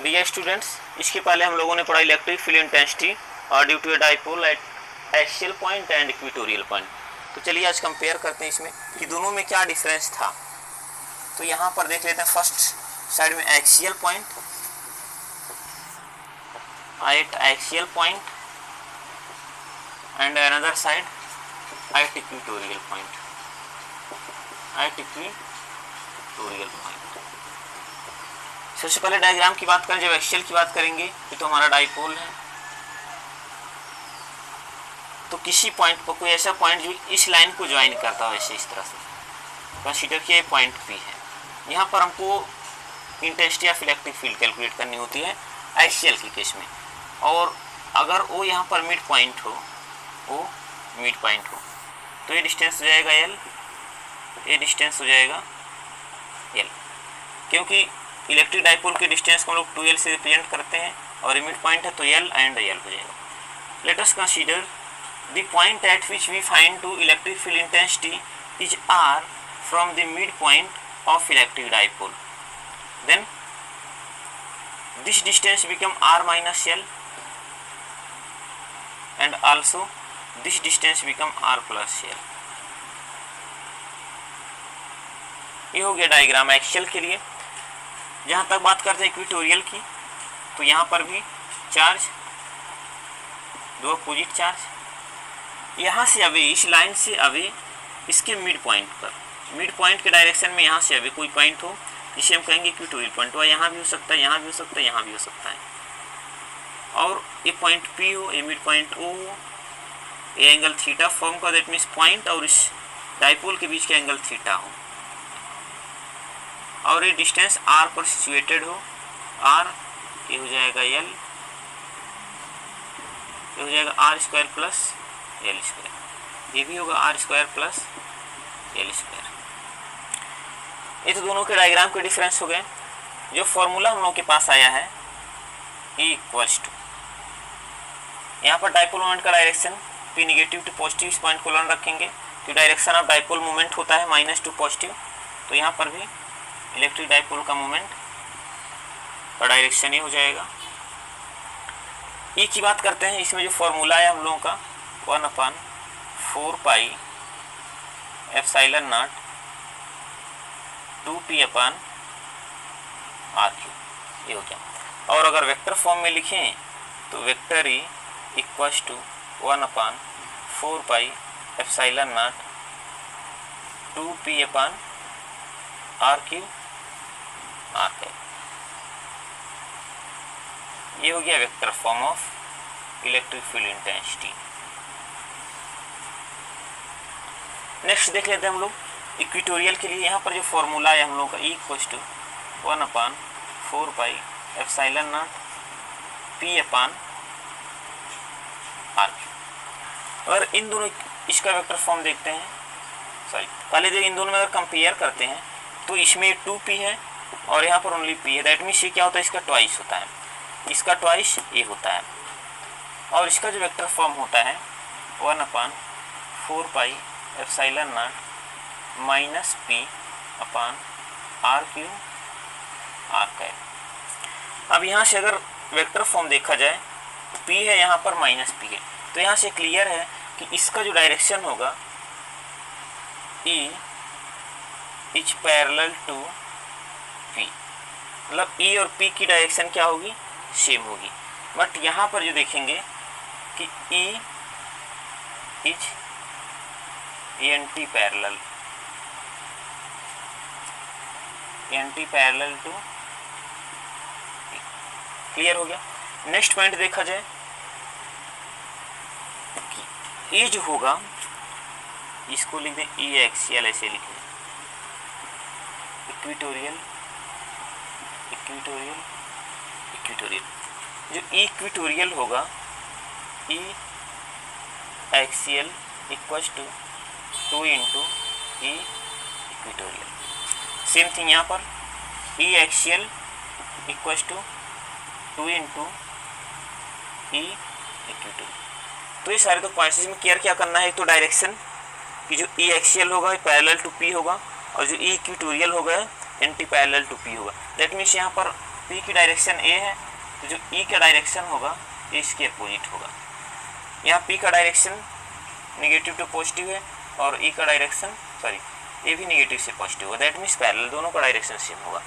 Dear students, इसके पहले हम लोगों ने पढ़ा इलेक्ट्रिक फील्ड इंटेंसिटी और due to a dipole at axial point and equatorial point. तो चलिए आज कंपेयर करते हैं इसमें कि दोनों में क्या डिफरेंस था। तो यहाँ पर देख लेते हैं फर्स्ट साइड में axial point, eight axial point and another side at equatorial point, at equatorial point. सबसे पहले डायग्राम की बात करें, जब एक्सियल की बात करेंगे तो हमारा डाइपोल है। तो किसी पॉइंट पर कोई ऐसा पॉइंट जो इस लाइन को ज्वाइन करता हो, ऐसे इस तरह से कंसीडर किया पॉइंट पी है। यहाँ पर हमको intensity of electric field calculate करनी होती है एक्सियल के केस में। और अगर वो यहाँ पर मिड पॉइंट हो, वो मिड पॉइंट हो तो ये डिस्टेंस हो जाएगा एल, ये डिस्टेंस हो जाएगा एल, क्योंकि इलेक्ट्रिक डाइपोल के डिस्टेंस को हम लोग 2l से रिप्रेजेंट करते हैं और मिड पॉइंट है तो एल एंड एल हो जाएगा। Let us consider the point at which we find to electric field intensity is r from the midpoint of electric dipole. Then this distance become r minus l and also this distance become r plus l. ये हो गया diagram axial के लिए। जहाँ तक बात करते हैं इक्वेटोरियल की, तो यहाँ पर भी चार्ज, दो अपोजिट चार्ज, यहाँ से अवे, इस लाइन से अवे इसके मिड पॉइंट पर, मिड पॉइंट के डायरेक्शन में यहाँ से अभी कोई पॉइंट हो जिसे हम कहेंगे इक्वेटोरियल पॉइंट। वह यहाँ भी हो सकता है, यहाँ भी हो सकता है, यहाँ भी हो सकता है। और ये पॉइंट पी हो, ये मिड पॉइंट ओ हो, ये एंगल थीटा फॉर्म का, दैट मीन्स पॉइंट और इस डाइपोल के बीच का एंगल थीटा हो, और ये डिस्टेंस आर पर सिचुएटेड हो, आर ये हो जाएगा एल, ये हो जाएगा R square plus L square, ये भी होगा R square plus L square. ये तो दोनों के डायग्राम के डिफरेंस हो गए। जो फॉर्मूला हम लोगों के पास आया है E इक्वल्स टू, यहाँ पर डाइपोल मोमेंट का direction P negative to positive, इस पॉइंट को लर्न रखेंगे तो डायरेक्शन ऑफ डाइपोल मोमेंट होता है माइनस टू पॉजिटिव। तो यहाँ पर भी इलेक्ट्रिक डाइपोल का मोमेंट का डायरेक्शन ये हो जाएगा। E की बात करते हैं, इसमें जो फॉर्मूला है हम लोगों का 1/4 pi epsilon naught 2p upon R cube, ये हो गया। और अगर वेक्टर फॉर्म में लिखें तो vector E equals to 1/4 pi epsilon naught 2p upon R cube R cap. ये हो गया vector form of electric field intensity. Next देख लेते हैं हम लोग इक्वेटोरियल के लिए। यहाँ पर जो फॉर्मूला है हम लोग का E equals to 1/4 pi epsilon naught P upon R cube. अगर इन दोनों, इसका वेक्टर फॉर्म देखते हैं, सॉरी पहले जो इन दोनों में अगर कंपेयर करते हैं तो इसमें 2p है और यहाँ पर ओनली p है, दैट मीन्स ये क्या होता है, इसका ट्वाइस होता है, इसका ट्वाइस ये होता है। और इसका जो वेक्टर फॉर्म होता है 1/4 pi epsilon naught minus p upon R cube R cap. अब यहाँ से अगर वेक्टर फॉर्म देखा जाए, p है यहाँ पर माइनस p है, तो यहाँ से क्लियर है कि इसका जो डायरेक्शन होगा E is parallel to p, मतलब E और p की डायरेक्शन क्या होगी, सेम होगी। बट यहाँ पर जो देखेंगे कि E is anti parallel, anti parallel to, clear हो गया। नेक्स्ट पॉइंट देखा जाए कि ये जो होगा, इसको लिख दें E एक्सियल, ऐसे लिखें इक्वेटोरियल इक्वेटोरियल इक्वेटोरियल। जो इक्वेटोरियल होगा E axial equals to 2 into E equatorial. Same thing यहाँ पर E axial equals to 2 into E equatorial. तो ये सारे तो पॉइंट्स में क्लियर क्या करना है, तो डायरेक्शन कि जो E एक्सियल होगा पैरेलल टू P होगा और जो E इक्वेटोरियल होगा एंटी पैरेलल टू P होगा। दैट मीन्स यहाँ पर P की डायरेक्शन A है, तो जो E का डायरेक्शन होगा ये इसके अपोजिट होगा। यहाँ P का डायरेक्शन नेगेटिव टू पॉजिटिव है और E का डायरेक्शन ए भी नेगेटिव से पॉजिटिव होगा, दैट मीन्स पैरेलल, दोनों का डायरेक्शन सेम होगा।